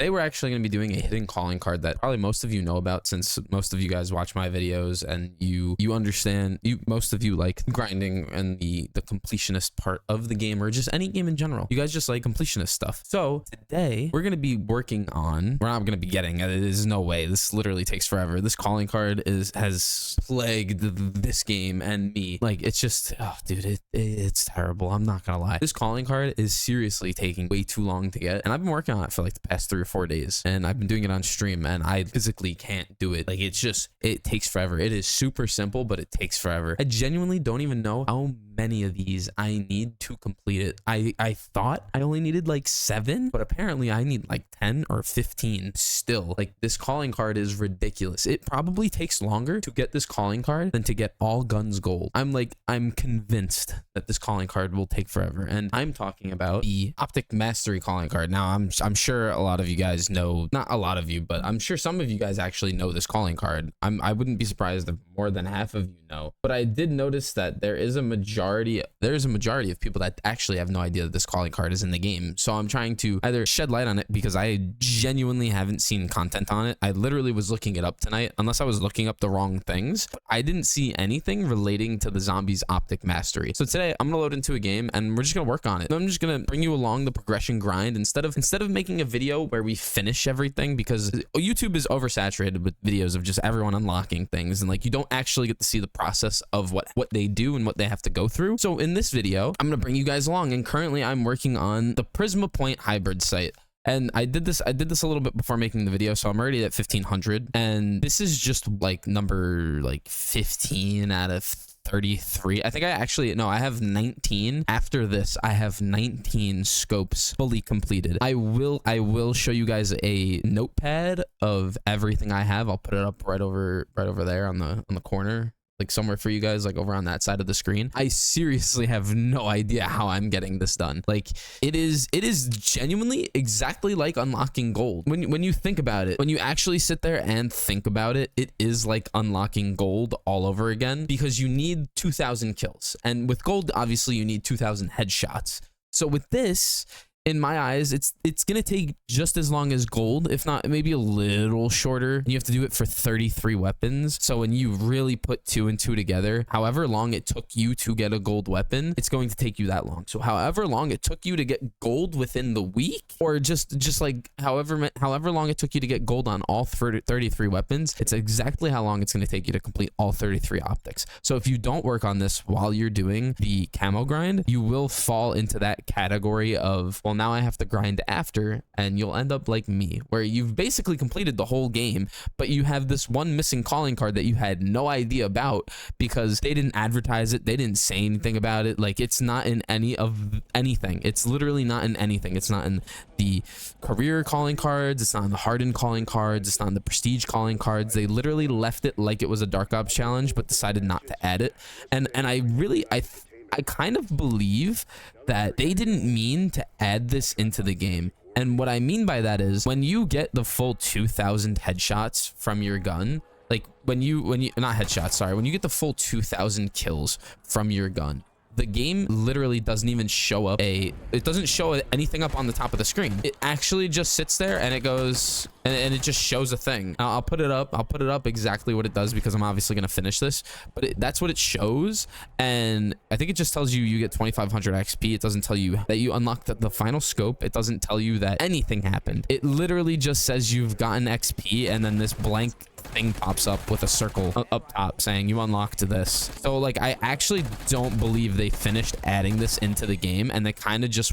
Today we're actually going to be doing a hidden calling card that probably most of you know about, since most of you guys watch my videos and you understand, most of you like grinding and the completionist part of the game, or just any game in general. You guys just like completionist stuff. So today we're going to be working on, we're not going to be getting, there's no way, this literally takes forever. This calling card has plagued this game and me. Like, it's just, oh dude, it's terrible. I'm not gonna lie. This calling card is seriously taking way too long to get, and I've been working on it for like the past 3 or 4 days, and I've been doing it on stream, and I physically can't do it. Like, it takes forever. It is super simple, but it takes forever. I genuinely don't even know how many of these I need to complete it. I thought I only needed like 7, but apparently I need like 10 or 15 still. Like, this calling card is ridiculous. It probably takes longer to get this calling card than to get all guns gold. I'm convinced that this calling card will take forever, and I'm talking about the Optic Mastery calling card. Now, I'm sure a lot of you guys know, not a lot of you, but I'm sure some of you guys actually know this calling card. I wouldn't be surprised if more than half of you know, but I did notice that there's a majority of people that actually have no idea that this calling card is in the game. So I'm trying to either shed light on it, because I genuinely haven't seen content on it. I literally was looking it up tonight, unless I was looking up the wrong things, but I didn't see anything relating to the zombies Optic Mastery. So today I'm gonna load into a game and we're just gonna work on it. I'm just gonna bring you along the progression grind instead of making a video where we finish everything, because YouTube is oversaturated with videos of just everyone unlocking things, and like, you don't actually get to see the process of what they do and what they have to go through. So in this video, I'm gonna bring you guys along, and currently I'm working on the Prisma Point hybrid site. And I did this a little bit before making the video, so I'm already at 1500, and this is just like number like 15 out of 33. I think I have 19. After this, I have 19 scopes fully completed. I will show you guys a notepad of everything I have. I'll put it up right over there on the corner, like somewhere for you guys, like over on that side of the screen. I seriously have no idea how I'm getting this done. Like, it is genuinely exactly like unlocking gold. When you think about it, when you actually sit there and think about it, it is like unlocking gold all over again, because you need 2,000 kills, and with gold, obviously you need 2,000 headshots. So with this, in my eyes, it's gonna take just as long as gold, if not maybe a little shorter. You have to do it for 33 weapons. So when you really put 2 and 2 together, however long it took you to get a gold weapon, it's going to take you that long. So however long it took you to get gold within the week, or just like however long it took you to get gold on all 33 weapons, it's exactly how long it's going to take you to complete all 33 optics. So if you don't work on this while you're doing the camo grind, you will fall into that category of, well, now I have to grind after, and you'll end up like me, where you've basically completed the whole game, but you have this one missing calling card that you had no idea about, because they didn't advertise it, they didn't say anything about it. Like, it's not in anything. It's literally not in anything. It's not in the career calling cards, it's not in the hardened calling cards, it's not in the prestige calling cards. They literally left it like it was a dark ops challenge, but decided not to add it. And I kind of believe that they didn't mean to add this into the game. And what I mean by that is, when you get the full 2,000 headshots from your gun, like when you not headshots, sorry, when you get the full 2,000 kills from your gun, the game literally doesn't even show up it doesn't show anything up on the top of the screen. It actually just sits there and it goes and it just shows a thing. I'll put it up exactly what it does, because I'm obviously going to finish this, but that's what it shows. And I think it just tells you get 2,500 XP. It doesn't tell you that you unlocked the final scope. It doesn't tell you that anything happened. It literally just says you've gotten XP, and then this blank thing pops up with a circle up top saying you unlocked this. So like, I actually don't believe they finished adding this into the game, and they kind of just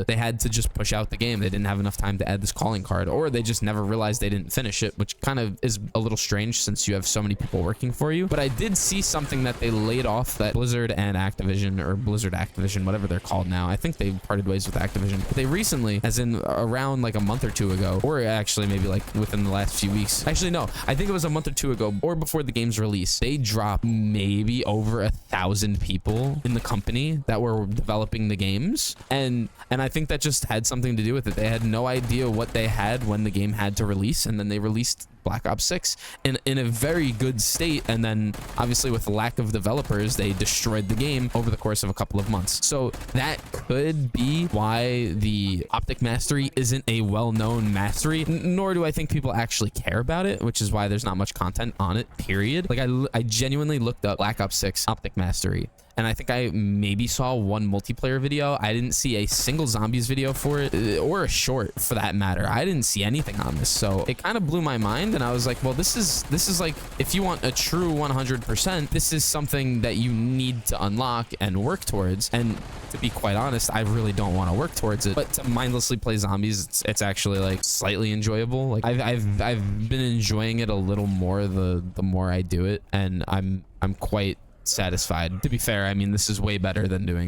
they had to just push out the game. They didn't have enough time to add this calling card, or they just never realized they didn't finish it, which kind of is a little strange since you have so many people working for you. But I did see something that they laid off, that Blizzard and Activision, or Blizzard Activision, whatever they're called now, I think they parted ways with Activision, but they recently, as in around like a month or 2 ago, or actually maybe like within the last few weeks, actually no, I think it was a month or 2 ago, or before the game's release, they dropped maybe over 1,000 people in the company that were developing the games, and I think that just had something to do with it. They had no idea what they had when the game had to release, and then they released Black Ops 6 in a very good state, and then obviously with the lack of developers, they destroyed the game over the course of a couple of months. So that could be why the Optic Mastery isn't a well-known mastery, nor do I think people actually care about it, which is why there's not much content on it, period. Like I genuinely looked up Black Ops 6 Optic Mastery, and I think I maybe saw one multiplayer video. I didn't see a single zombies video for it, or a short for that matter. I didn't see anything on this, so it kind of blew my mind, and I was like, well, this is like, if you want a true 100%, this is something that you need to unlock and work towards. And to be quite honest, I really don't want to work towards it, but to mindlessly play zombies, it's actually like slightly enjoyable. Like I've been enjoying it a little more the more I do it, and I'm quite satisfied. To be fair, I mean, this is way better than doing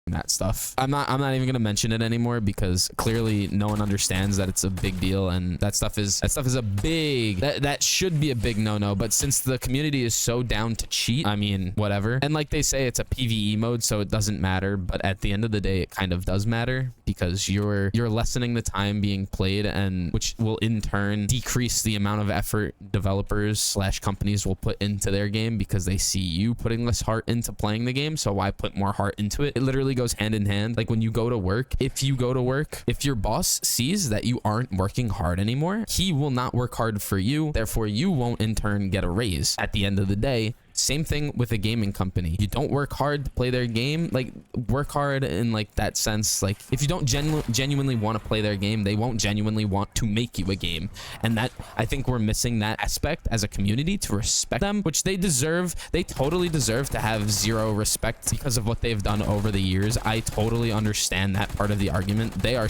that stuff. I'm not even gonna mention it anymore, because clearly no one understands that it's a big deal, and that stuff is a big, that should be a big no-no. But since the community is so down to cheat, I mean, whatever. And like they say, it's a PvE mode, so it doesn't matter, but at the end of the day, it kind of does matter, because you're lessening the time being played, and which will in turn decrease the amount of effort developers / companies will put into their game, because they see you putting less heart into playing the game. So why put more heart into it? It literally goes hand in hand. Like when you go to work, if your boss sees that you aren't working hard anymore, he will not work hard for you, therefore you won't in turn get a raise at the end of the day. Same thing with a gaming company. You don't work hard to play their game, like work hard in like that sense. Like if you don't genuinely want to play their game, they won't genuinely want to make you a game. And that, I think we're missing that aspect as a community, to respect them, which they deserve. They totally deserve to have zero respect because of what they've done over the years. I totally understand that part of the argument. They are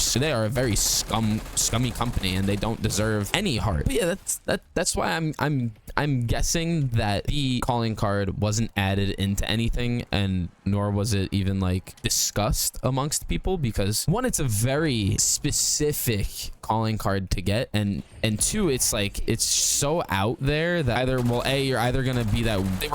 a very scummy company, and they don't deserve any heart. But yeah, that's why I'm guessing that the calling card wasn't added into anything, and nor was it even like discussed amongst people, because one, it's a very specific calling card to get, and two, it's like, it's so out there that either, well, you're either gonna be that, they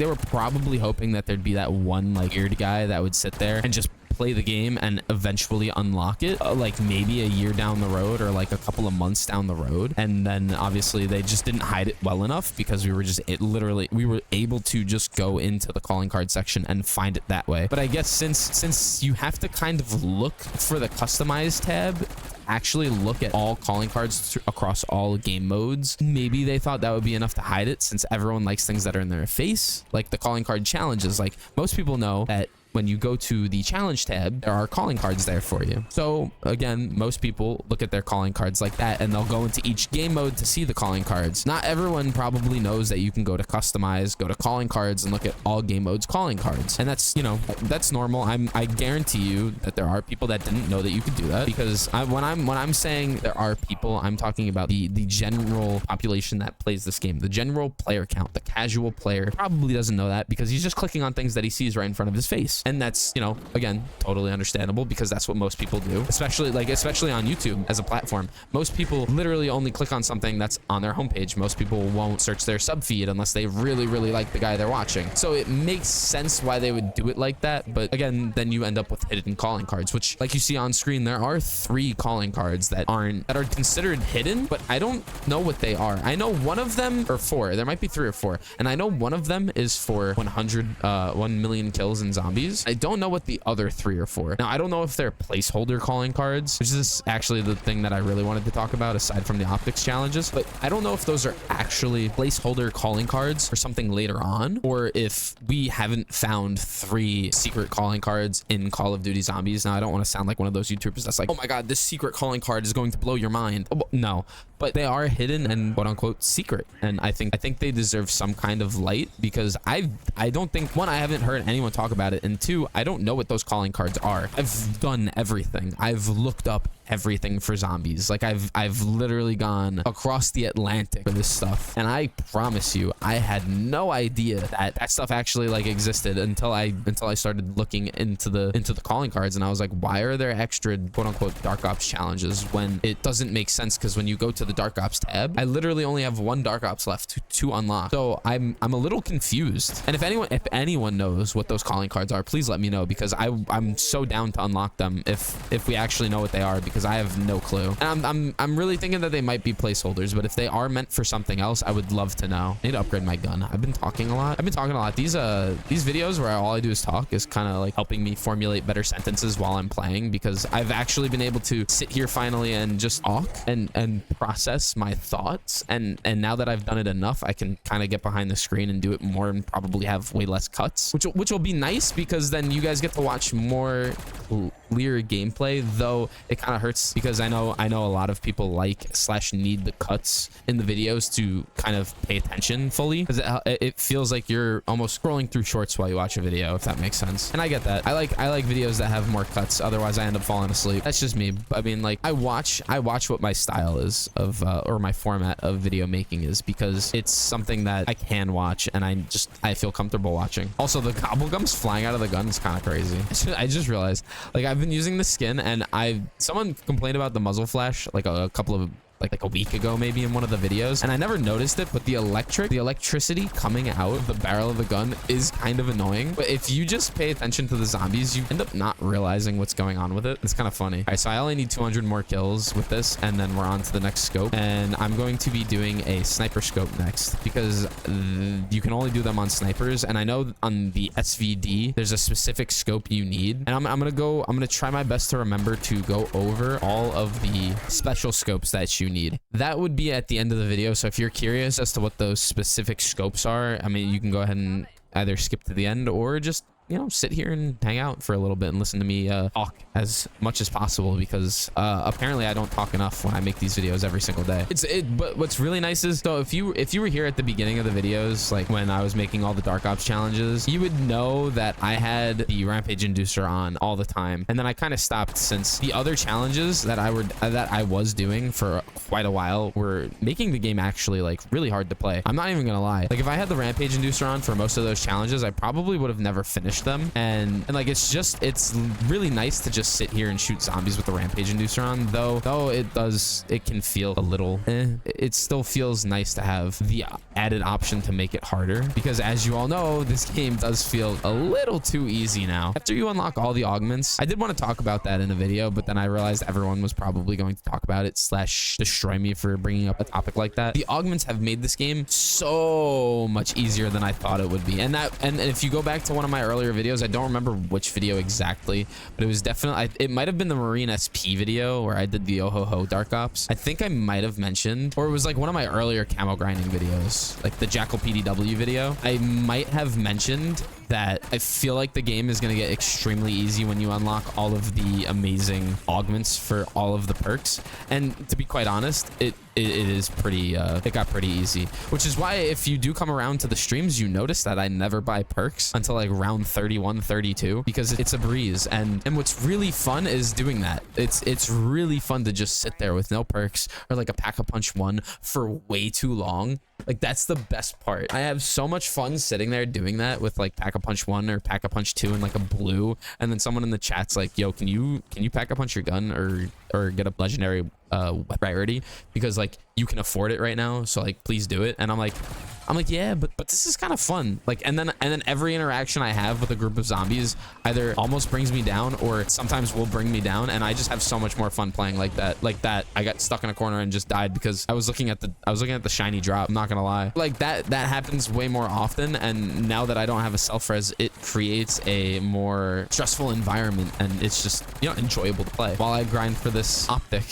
were probably hoping that there'd be that one like weird guy that would sit there and just play the game and eventually unlock it, like maybe a year down the road, or like a couple of months down the road. And then obviously they just didn't hide it well enough, because we were able to just go into the calling card section and find it that way. But I guess since you have to kind of look for the customize tab, actually look at all calling cards across all game modes, maybe they thought that would be enough to hide it, since everyone likes things that are in their face, like the calling card challenges. Like most people know that when you go to the challenge tab, there are calling cards there for you. So again, most people look at their calling cards like that, and they'll go into each game mode to see the calling cards. Not everyone probably knows that you can go to customize, go to calling cards, and look at all game modes calling cards. And that's, you know, that's normal. I guarantee you that there are people that didn't know that you could do that, because when I'm saying there are people, I'm talking about the general population that plays this game. The general player count, the casual player probably doesn't know that, because he's just clicking on things that he sees right in front of his face. And that's, you know, again, totally understandable, because that's what most people do, especially on YouTube as a platform. Most people literally only click on something that's on their homepage. Most people won't search their sub feed unless they really, really like the guy they're watching. So it makes sense why they would do it like that. But again, then you end up with hidden calling cards, which, like you see on screen, there are 3 calling cards that are considered hidden, but I don't know what they are. I know one of them, or 4, there might be 3 or 4, and I know one of them is for 1 million kills in zombies. I don't know what the other 3 are for. Now, I don't know if they're placeholder calling cards, which is actually the thing that I really wanted to talk about aside from the optics challenges, but I don't know if those are actually placeholder calling cards for something later on, or if we haven't found 3 secret calling cards in Call of Duty Zombies. Now, I don't want to sound like one of those YouTubers that's like, oh my god, this secret calling card is going to blow your mind. No, but they are hidden and quote unquote secret, and I think they deserve some kind of light, because I don't think, one, I haven't heard anyone talk about it, and 2, I don't know what those calling cards are. I've done everything. I've looked up everything for zombies. Like I've literally gone across the Atlantic for this stuff, and I promise you, I had no idea that stuff actually like existed until I started looking into the calling cards, and I was like, why are there extra quote unquote dark ops challenges when it doesn't make sense? Because when you go to the dark ops tab, I literally only have 1 dark ops left to unlock. So I'm a little confused, and if anyone knows what those calling cards are, please let me know, because I'm so down to unlock them if we actually know what they are, because I have no clue. And I'm really thinking that they might be placeholders, but if they are meant for something else, I would love to know. I need to upgrade my gun. I've been talking a lot. These videos where all I do is talk is kind of like helping me formulate better sentences while I'm playing, because I've actually been able to sit here finally and just talk and process my thoughts. And now that I've done it enough, I can kind of get behind the screen and do it more and probably have way less cuts, which will be nice, because then you guys get to watch more clear gameplay. Though it kind of hurts, because I know a lot of people need the cuts in the videos to kind of pay attention fully, because it feels like you're almost scrolling through shorts while you watch a video, if that makes sense. And I get that. I like videos that have more cuts, otherwise I end up falling asleep. That's just me. I mean, like, I watch what my style is of or my format of video making is, because it's something that I can watch and I feel comfortable watching. Also, the gobblegums flying out of the gun is kind of crazy. I just realized, like, I've been using the skin, and someone complained about the muzzle flash like a couple of like a week ago maybe in one of the videos, and I never noticed it, but the electricity coming out of the barrel of the gun is kind of annoying. But if you just pay attention to the zombies, you end up not realizing what's going on with it. It's kind of funny. All right, so I only need 200 more kills with this, and then we're on to the next scope, and I'm going to be doing a sniper scope next, because you can only do them on snipers, and I know on the SVD there's a specific scope you need, and I'm gonna try my best to remember to go over all of the special scopes that you need. That would be at the end of the video, so if you're curious as to what those specific scopes are, I mean, you can go ahead and either skip to the end or just, you know, sit here and hang out for a little bit and listen to me talk as much as possible, because apparently I don't talk enough when I make these videos every single day. But what's really nice is, so if you were here at the beginning of the videos, like when I was making all the Dark Ops challenges, you would know that I had the Rampage Inducer on all the time, and then I kind of stopped, since the other challenges that I was doing for quite a while were making the game actually like really hard to play. I'm not even gonna lie. Like, if I had the Rampage Inducer on for most of those challenges, I probably would have never finished them. And like, it's really nice to just sit here and shoot zombies with the Rampage Inducer on, though it can feel a little it still feels nice to have the added option to make it harder, because as you all know, this game does feel a little too easy now. After you unlock all the augments, I did want to talk about that in a video, but then I realized everyone was probably going to talk about it / destroy me for bringing up a topic like that. The augments have made this game so much easier than I thought it would be, and if you go back to one of my earlier videos, I don't remember which video exactly, but it was definitely, it might have been the Marine SP video where I did the Oh-Ho-Ho Dark Ops. I think I might have mentioned, or it was like one of my earlier camo grinding videos, like the Jackal PDW video. I might have mentioned that I feel like the game is going to get extremely easy when you unlock all of the amazing augments for all of the perks. And to be quite honest, it is pretty it got pretty easy, which is why if you do come around to the streams, you notice that I never buy perks until like round 31, 32, because it's a breeze. And what's really fun is doing that. It's really fun to just sit there with no perks or like a Pack-a-Punch 1 for way too long. Like, that's the best part. I have so much fun sitting there doing that with like Pack-a-Punch 1 or Pack-a-Punch 2 and like a blue, and then someone in the chat's like, yo, can you Pack-a-Punch your gun or get a legendary rarity, because like you can afford it right now, so like please do it. And I'm like, yeah, but this is kind of fun. Like, and then every interaction I have with a group of zombies either almost brings me down or sometimes will bring me down, and I just have so much more fun playing like that. I got stuck in a corner and just died because I was looking at the shiny drop. I'm not gonna lie. Like, that happens way more often, and now that I don't have a self-res, it creates a more stressful environment, and it's just, you know, enjoyable to play while I grind for this optic.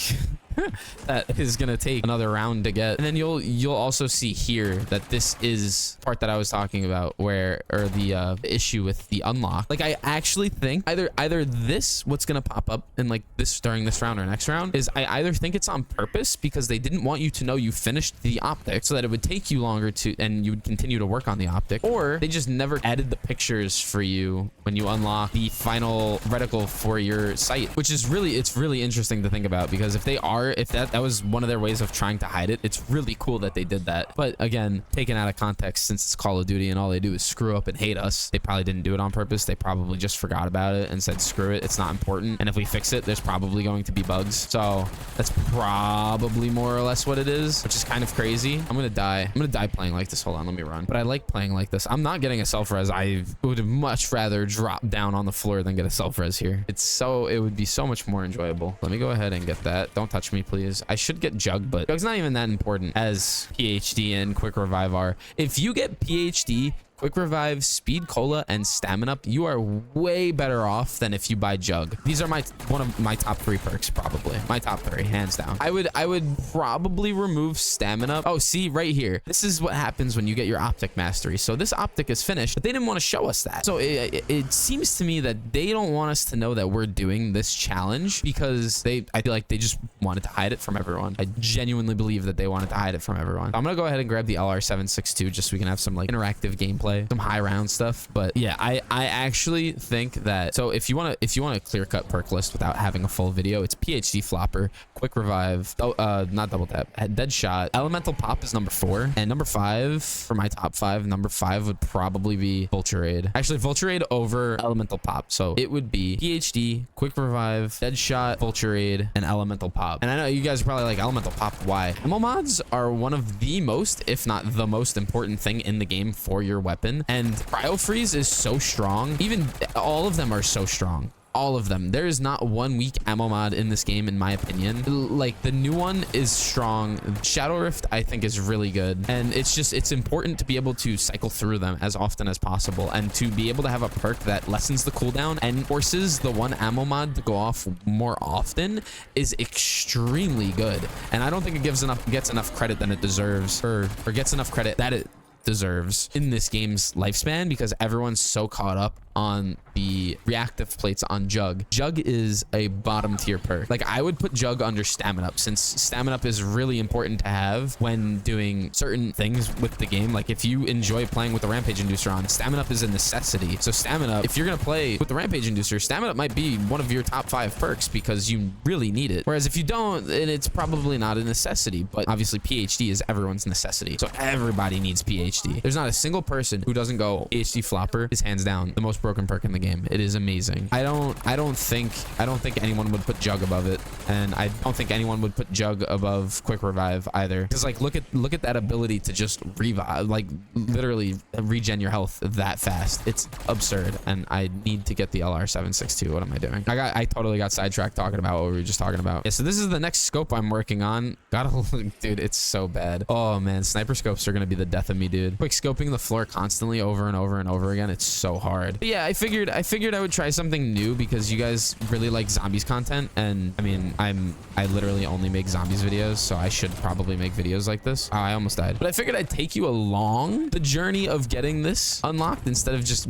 That is gonna take another round to get. And then you'll also see here that this is part that I was talking about, the issue with the unlock. Like, I actually think either this, what's gonna pop up in like this during this round or next round, is I either think it's on purpose because they didn't want you to know you finished the optic so that it would take you longer and you would continue to work on the optic, or they just never added the pictures for you when you unlock the final reticle for your sight, which is really interesting to think about, because if they are smart. If that was one of their ways of trying to hide it, it's really cool that they did that. But again, taken out of context, since it's Call of Duty and all they do is screw up and hate us, they probably didn't do it on purpose. They probably just forgot about it and said, screw it, it's not important. And if we fix it, there's probably going to be bugs. So that's probably more or less what it is, which is kind of crazy. I'm gonna die playing like this. Hold on, let me run. But I like playing like this. I'm not getting a self-res. I would much rather drop down on the floor than get a self-res here. It would be so much more enjoyable. Let me go ahead and get that. Don't touch me, please. I should get Jug, but Jug's not even that important as PhD and Quick Revive are. If you get PhD, Quick Revive, Speed Cola, and Stamina Up, you are way better off than if you buy Jug. These are one of my top 3 perks, probably. My top 3, hands down. I would probably remove Stamina Up. Oh, see, right here. This is what happens when you get your Optic Mastery. So this Optic is finished, but they didn't want to show us that. So it seems to me that they don't want us to know that we're doing this challenge because I feel like they just wanted to hide it from everyone. I genuinely believe that they wanted to hide it from everyone. I'm gonna go ahead and grab the LR762 just so we can have some like interactive gameplay, some high round stuff. But yeah, I actually think that, so if you want to clear cut perk list without having a full video, it's PhD Flopper, Quick Revive, not double tap, Dead Shot, Elemental Pop is number 4, and number 5 for my top 5. Number 5 would probably be Vulture. Actually, Vulture over Elemental Pop. So it would be PhD, Quick Revive, Dead Shot, Vulture, and Elemental Pop. And I know you guys are probably like, Elemental Pop, why? Ammo mods are one of the most, if not the most important thing in the game for your weapon. And Cryo Freeze is so strong. Even all of them are so strong. All of them. There is not one weak ammo mod in this game, in my opinion. Like, the new one is strong. Shadow Rift, I think, is really good. And it's important to be able to cycle through them as often as possible, and to be able to have a perk that lessens the cooldown and forces the one ammo mod to go off more often is extremely good. And I don't think it gets enough credit that it deserves, or gets enough credit that it deserves in this game's lifespan, because everyone's so caught up on the reactive plates on Jug. Jug is a bottom tier perk. Like, I would put Jug under Stamina Up, since Stamina Up is really important to have when doing certain things with the game. Like, if you enjoy playing with the Rampage Inducer on, Stamina Up is a necessity. So Stamina Up, if you're gonna play with the Rampage Inducer, Stamina Up might be one of your top 5 perks because you really need it. Whereas if you don't, then it's probably not a necessity. But obviously PhD is everyone's necessity. So everybody needs PhD. There's not a single person who doesn't go, PhD Flopper is hands down the most broken perk in the game. It is amazing. I don't think anyone would put Jug above it, and I don't think anyone would put Jug above Quick Revive either. Because, like, look at that ability to just revive, like, literally regen your health that fast. It's absurd. And I need to get the LR762. What am I doing? I totally got sidetracked talking about what we were just talking about. Yeah, so this is the next scope I'm working on. Gotta look, dude, it's so bad. Oh man, sniper scopes are gonna be the death of me, dude. Quick scoping the floor constantly over and over and over again. It's so hard. But yeah, I figured I would try something new because you guys really like zombies content, and I mean, I literally only make zombies videos, so I should probably make videos like this. Oh, I almost died. But I figured I'd take you along the journey of getting this unlocked instead of just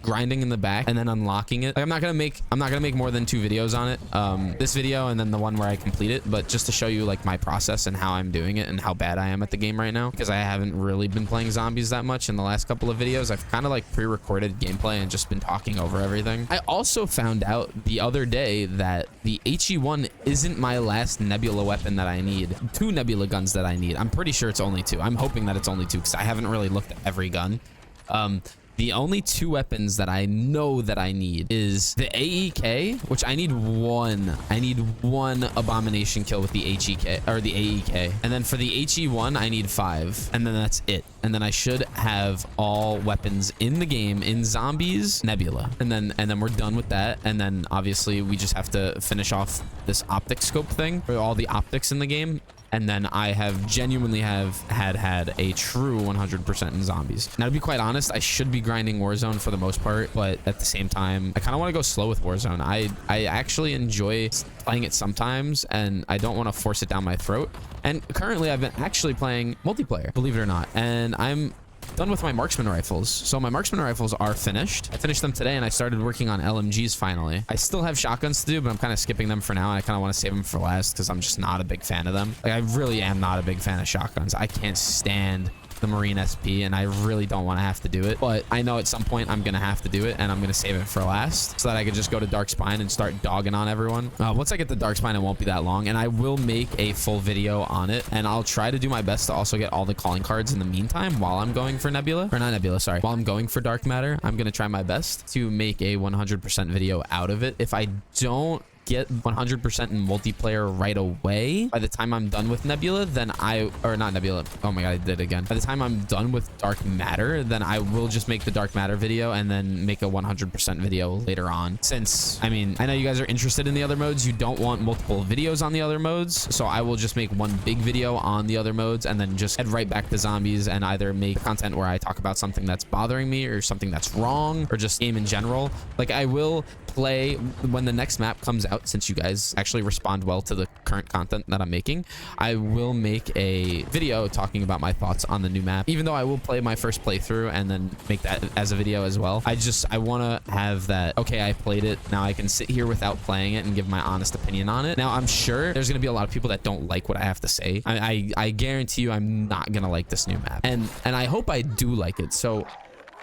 grinding in the back and then unlocking it. Like, I'm not gonna make more than 2 videos on it. This video and then the one where I complete it, but just to show you like my process and how I'm doing it and how bad I am at the game right now, because I haven't really been playing zombies that much in the last couple of videos. I've kind of like pre-recorded gameplay and just been talking over everything. I also found out the other day that the HE1 isn't my last Nebula weapon that I need. 2 Nebula guns that I need. I'm pretty sure it's only 2. I'm hoping that it's only 2 because I haven't really looked at every gun. The only 2 weapons that I know that I need is the AEK, which I need 1. I need 1 abomination kill with the HEK, or the AEK. And then for the HE1, I need 5. And then that's it. And then I should have all weapons in the game in zombies, Nebula. And then we're done with that. And then obviously we just have to finish off this optic scope thing for all the optics in the game. And then I have genuinely had a true 100% in zombies. Now, to be quite honest, I should be grinding Warzone for the most part, but at the same time, I kind of want to go slow with Warzone. I actually enjoy playing it sometimes, and I don't want to force it down my throat. And currently, I've been actually playing multiplayer, believe it or not. And I'm done with my marksman rifles. So my marksman rifles are finished. I finished them today, and I started working on LMGs finally. I still have shotguns to do, but I'm kind of skipping them for now. And I kind of want to save them for last because I'm just not a big fan of them. Like, I really am not a big fan of shotguns. I can't stand the Marine SP, and I really don't want to have to do it. But I know at some point I'm going to have to do it, and I'm going to save it for last so that I could just go to Dark Spine and start dogging on everyone. Once I get the Dark Spine, it won't be that long, and I will make a full video on it, and I'll try to do my best to also get all the calling cards in the meantime while I'm going for Nebula. Or not Nebula, sorry. While I'm going for Dark Matter, I'm going to try my best to make a 100% video out of it. If I don't get 100% in multiplayer right away, by the time I'm done with Nebula, then not Nebula. Oh my god, I did it again. By the time I'm done with Dark Matter, then I will just make the Dark Matter video and then make a 100% video later on. Since, I mean, I know you guys are interested in the other modes. You don't want multiple videos on the other modes, so I will just make one big video on the other modes and then just head right back to zombies and either make content where I talk about something that's bothering me or something that's wrong or just game in general. Like, I will play when the next map comes out. Since you guys actually respond well to the current content that I'm making, I will make a video talking about my thoughts on the new map, even though I will play my first playthrough and then make that as a video as well. I want to have that, okay, I played it, now I can sit here without playing it and give my honest opinion on it. Now, I'm sure there's going to be a lot of people that don't like what I have to say. I guarantee you I'm not going to like this new map, and I hope I do like it, so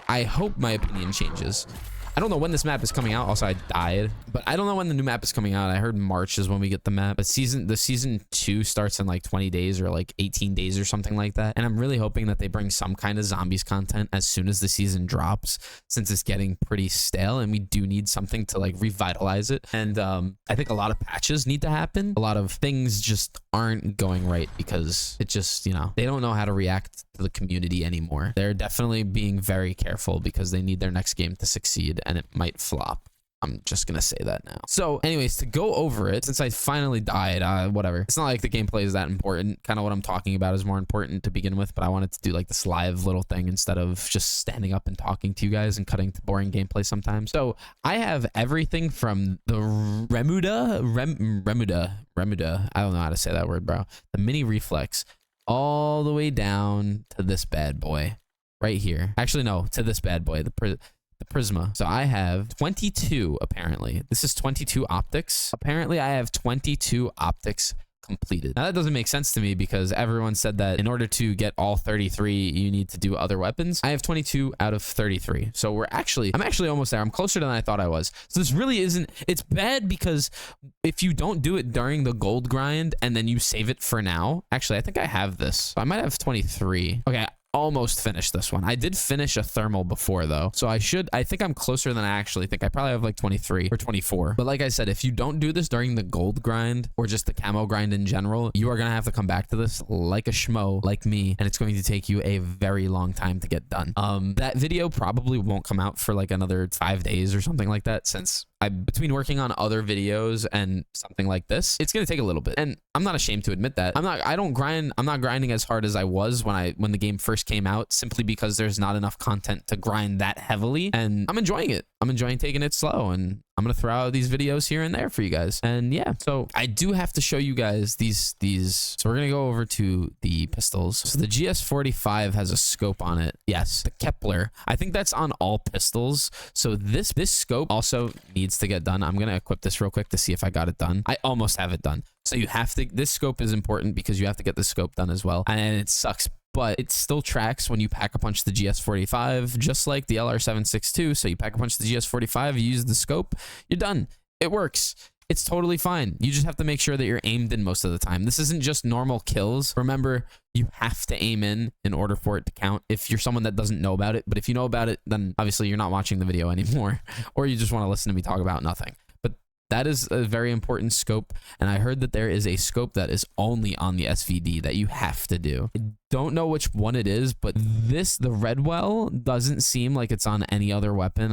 I hope my opinion changes. I don't know when this map is coming out. Also, I died, but I don't know when the new map is coming out. I heard March is when we get the map, but the season 2 starts in like 20 days or like 18 days or something like that. And I'm really hoping that they bring some kind of zombies content as soon as the season drops, since it's getting pretty stale and we do need something to like revitalize it. And I think a lot of patches need to happen. A lot of things just aren't going right because it just, you know, they don't know how to react to the community anymore. They're definitely being very careful because they need their next game to succeed, and it might flop. I'm just gonna say that now. So anyways, to go over it, since I finally died, whatever. It's not like the gameplay is that important. Kind of what I'm talking about is more important to begin with, but I wanted to do like this live little thing instead of just standing up and talking to you guys and cutting to boring gameplay sometimes. So I have everything from the Remuda, I don't know how to say that word, bro. The mini reflex, all the way down to this bad boy right here. Actually, no, to this bad boy, the Prisma. So I have 22, apparently. This is 22 optics. Apparently, I have 22 optics completed. Now, that doesn't make sense to me because everyone said that in order to get all 33, you need to do other weapons. I have 22 out of 33. So I'm actually almost there. I'm closer than I thought I was. So this really isn't, it's bad because if you don't do it during the gold grind and then you save it for now, actually, I think I have this. So I might have 23. Okay. Almost finished this one. I did finish a thermal before though, so I think I'm closer than I actually think. I probably have like 23 or 24, but like I said, if you don't do this during the gold grind or just the camo grind in general, you are gonna have to come back to this like a schmo like me, and it's going to take you a very long time to get done. That video probably won't come out for like another 5 days or something like that, since between working on other videos and something like this, it's gonna take a little bit, and I'm not ashamed to admit that. I'm not grinding as hard as I was when the game first came out, simply because there's not enough content to grind that heavily, and I'm enjoying it. I'm enjoying taking it slow, and I'm gonna throw out these videos here and there for you guys. And yeah, so I do have to show you guys these. So we're gonna go over to the pistols. So the GS45 has a scope on it. Yes, the Kepler. I think that's on all pistols. So this scope also needs to get done. I'm gonna equip this real quick to see if I got it done. I almost have it done. So you have to. This scope is important because you have to get the scope done as well, and it sucks, but it still tracks when you pack a punch the GS45, just like the LR762. So you pack a punch the GS45, you use the scope, you're done. It works. It's totally fine. You just have to make sure that you're aimed in most of the time. This isn't just normal kills. Remember, you have to aim in order for it to count if you're someone that doesn't know about it. But if you know about it, then obviously you're not watching the video anymore, or you just want to listen to me talk about nothing. But that is a very important scope, and I heard that there is a scope that is only on the SVD that you have to do. I don't know which one it is, but the Redwell doesn't seem like it's on any other weapon.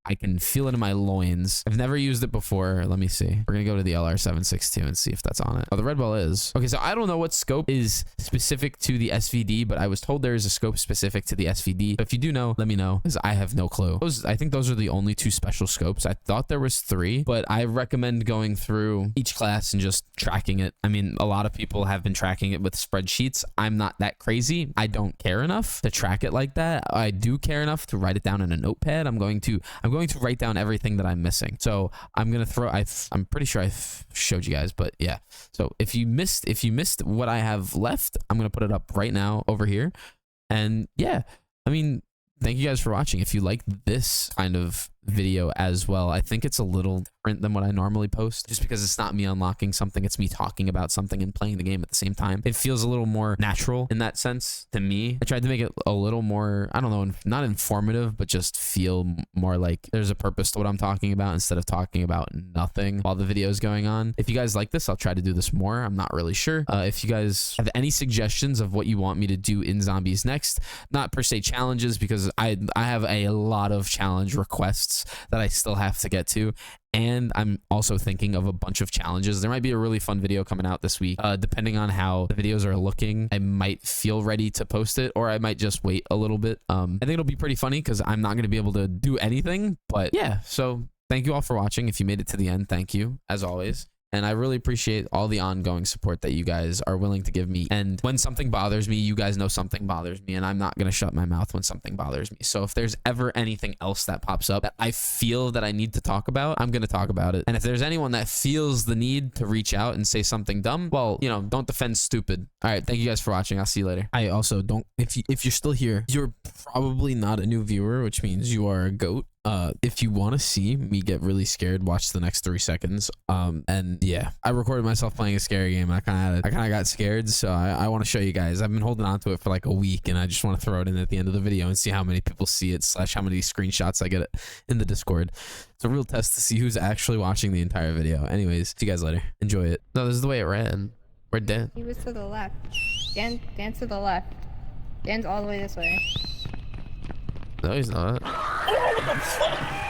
I can feel it in my loins. I've never used it before. Let me see. We're gonna go to the LR762 and see if that's on it. Oh, the Redwell is. Okay, so I don't know what scope is specific to the SVD, but I was told there is a scope specific to the SVD. If you do know, let me know, because I have no clue. I think those are the only 2 special scopes. I thought there was 3, but I recommend going through each class and just tracking it. I mean, a lot of people have been tracking it with spreadsheets. I'm not that crazy. I don't care enough to track it like that. I do care enough to write it down in a notepad. I'm going to write down everything that I'm missing. So I'm gonna I'm pretty sure I showed you guys, but yeah. So if you missed what I have left, I'm gonna put it up right now over here. And yeah, I mean, thank you guys for watching. If you like this kind of video as well, I think it's a little different than what I normally post, just because it's not me unlocking something, it's me talking about something and playing the game at the same time. It feels a little more natural in that sense to me. I tried to make it a little more, I don't know, not informative, but just feel more like there's a purpose to what I'm talking about instead of talking about nothing while the video is going on. If you guys like this, I'll try to do this more. I'm not really sure. If you guys have any suggestions of what you want me to do in Zombies next, not per se challenges, because I have a lot of challenge requests that I still have to get to, and I'm also thinking of a bunch of challenges. There might be a really fun video coming out this week. Depending on how the videos are looking, I might feel ready to post it, or I might just wait a little bit. I think it'll be pretty funny because I'm not going to be able to do anything, but yeah. So thank you all for watching. If you made it to the end, thank you as always. And I really appreciate all the ongoing support that you guys are willing to give me. And when something bothers me, you guys know something bothers me, and I'm not going to shut my mouth when something bothers me. So if there's ever anything else that pops up that I feel that I need to talk about, I'm going to talk about it. And if there's anyone that feels the need to reach out and say something dumb, well, you know, don't defend stupid. All right. Thank you guys for watching. I'll see you later. I also don't, if you're still here, you're probably not a new viewer, which means you are a goat. If you want to see me get really scared, watch the next 3 seconds. And yeah, I recorded myself playing a scary game. I kind of got scared, so I want to show you guys. I've been holding on to it for like a week, and I just want to throw it in at the end of the video and see how many people see it / how many screenshots I get in the Discord. It's a real test to see who's actually watching the entire video. Anyways, see you guys later. Enjoy it. No, this is the way it ran. We're dead. He was to the left. Dan's to the left. Dan's all the way this way. No, he's not. Oh, what the fuck?